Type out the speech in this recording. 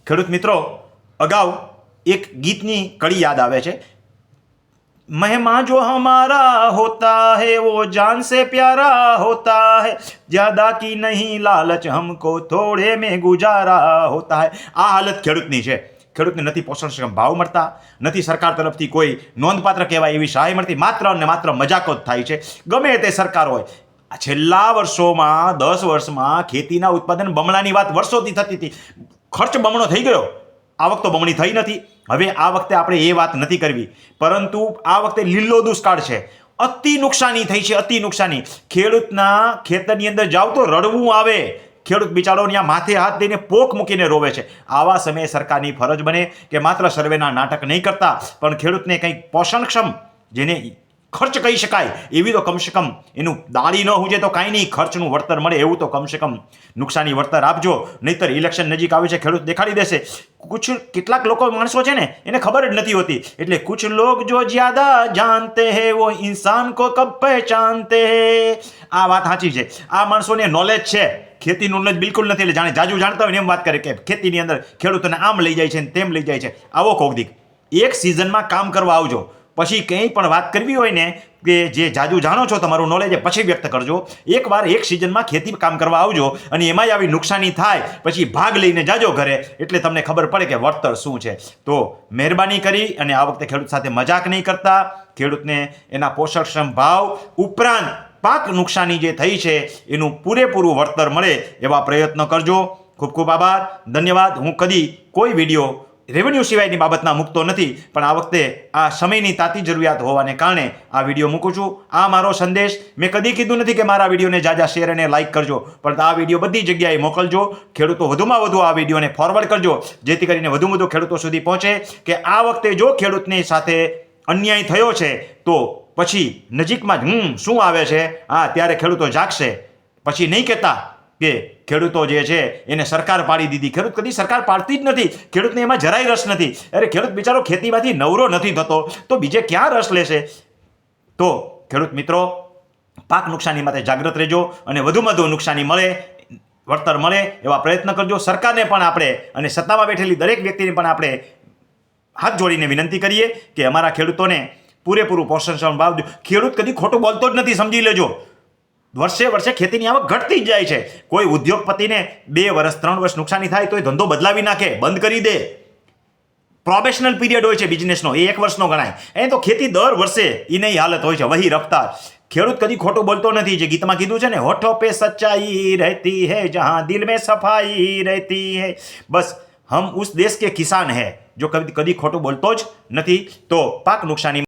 ખેડૂત મિત્રો, અગાઉ એક ગીતની કડી યાદ આવે છે। મહેમાન જો હમારા હોતા है वो जान से प्यारा होता है, ज्यादा की नहीं लालच हमको थोड़े में गुजारा होता है। આ હાલત ખેડૂતની છે। ખેડૂતને નથી પોષણક્ષમ ભાવ મળતા, નથી સરકાર તરફથી કોઈ નોંધપાત્ર કહેવાય એવી સહાય મળતી, માત્ર ને માત્ર મજાકો જ થાય છે, ગમે તે સરકાર હોય। છેલ્લા વર્ષોમાં 10 વર્ષમાં ખેતીના ઉત્પાદન બમણાની વાત વર્ષોથી થતી હતી। ખર્ચ બમણો થઈ ગયો, આવક તો બમણી થઈ નથી। હવે આ વખતે આપણે એ વાત નથી કરવી, પરંતુ આ વખતે લીલો દુષ્કાળ છે, અતિ નુકસાની થઈ છે, અતિ નુકસાની। ખેડૂતના ખેતરની અંદર જાવ તો રડવું આવે। ખેડૂત બિચારો ત્યાં માથે હાથ દઈને પોક મૂકીને રોવે છે। આવા સમયે સરકારની ફરજ બને કે માત્ર સર્વેના નાટક નહીં કરતા, પણ ખેડૂતને કંઈક પોષણક્ષમ, જેને ખર્ચ કહી શકાય એવી તો કમસે કમ એનું દાળી ન હુજે તો કાંઈ નહીં, ખર્ચનું વળતર મળે એવું તો કમસે કમ નુકસાની વળતર આપજો। નહીંતર ઇલેક્શન નજીક આવે છે, ખેડૂત દેખાડી દેશે। કેટલાક લોકો માણસો છે ને એને ખબર જ નથી હોતી, એટલે કુછ લોગ જો જ્યાદા જાનતે હે વો ઇન્સાન કો કબ પહેચાનતે હે। આ વાત સાચી છે, આ માણસોને નોલેજ છે, ખેતીનું નોલેજ બિલકુલ નથી, એટલે જાણે જાજુ જાણતા હોય ને એમ વાત કરે કે ખેતીની અંદર ખેડૂતોને આમ લઈ જાય છે ને તેમ લઈ જાય છે। આવો કોક દીક એક સિઝનમાં કામ કરવા આવજો, પછી કંઈ પણ વાત કરવી હોય ને કે જે જાજુ જાણો છો, તમારું નોલેજ એ પછી વ્યક્ત કરજો। એકવાર એક સિઝનમાં ખેતી કામ કરવા આવજો અને એમાંય આવી નુકસાની થાય પછી ભાગ લઈને જાજો ઘરે, એટલે તમને ખબર પડે કે વળતર શું છે। તો મહેરબાની કરી અને આ વખતે ખેડૂત સાથે મજાક નહીં કરતા, ખેડૂતને એના પોષણક્ષમ ભાવ ઉપરાંત પાક નુકસાની જે થઈ છે એનું પૂરેપૂરું વળતર મળે એવા પ્રયત્નો કરજો। ખૂબ ખૂબ આભાર, ધન્યવાદ। હું કદી કોઈ વિડીયો રેવન્યુ સિવાયની બાબતના મૂકતો નથી, પણ આ વખતે આ સમયની તાતી જરૂરિયાત હોવાને કારણે આ વિડીયો મૂકું છું। આ મારો સંદેશ, મેં કદી કીધું નથી કે મારા વિડીયોને જાજા શેર અને લાઇક કરજો, પણ આ વિડીયો બધી જગ્યાએ મોકલજો। ખેડૂતો વધુમાં વધુ આ વિડીયોને ફોરવર્ડ કરજો, જેથી કરીને વધુમાં વધુ ખેડૂતો સુધી પહોંચે કે આ વખતે જો ખેડૂતની સાથે અન્યાય થયો છે તો પછી નજીકમાં જ શું આવે છે, ત્યારે ખેડૂતો જાગશે। પછી નહીં કહેતા કે ખેડૂતો જે છે એને સરકાર પાડી દીધી। ખેડૂત કદી સરકાર પાડતી જ નથી, ખેડૂતને એમાં જરાય રસ નથી। અરે ખેડૂત બિચારો ખેતીમાંથી નવરો નથી થતો તો બીજે ક્યાં રસ લેશે? તો ખેડૂત મિત્રો, પાક નુકસાની માટે જાગૃત રહેજો અને વધુમાં વધુ નુકસાની મળે, વળતર મળે એવા પ્રયત્ન કરજો। સરકારને પણ આપણે અને સત્તામાં બેઠેલી દરેક વ્યક્તિને પણ આપણે હાથ જોડીને વિનંતી કરીએ કે અમારા ખેડૂતોને પૂરેપૂરું પોષણક્ષમ ભાવ દો। ખેડૂત કદી ખોટું બોલતો જ નથી, સમજી લેજો। વર્ષે વર્ષે ખેતીની આવક ઘટતી જ જાય છે। કોઈ ઉદ્યોગપતિને 2 વર્ષ 3 વર્ષ નુકસાની થાય તો એ ધંધો બદલાવી નાખે, બંધ કરી દે। પ્રોબેશનલ પીરિયડ હોય છે બિઝનેસનો, એ 1 વર્ષનો ગણાય। એ તો ખેતી દર વર્ષે એની હાલત હોય છે, વહી રફતાર। ખેડૂત કદી ખોટું બોલતો નથી। જે ગીતમાં કીધું છે ને, હોઠો પે સચ્ચાઈ રહેતી હૈ જહાં દિલ મેં સફાઈ રહેતી હૈ, બસ હમ ઉસ દેશ કે કિસાન હૈ જો કદી ખોટું બોલતો જ નથી। તો પાક નુકસાની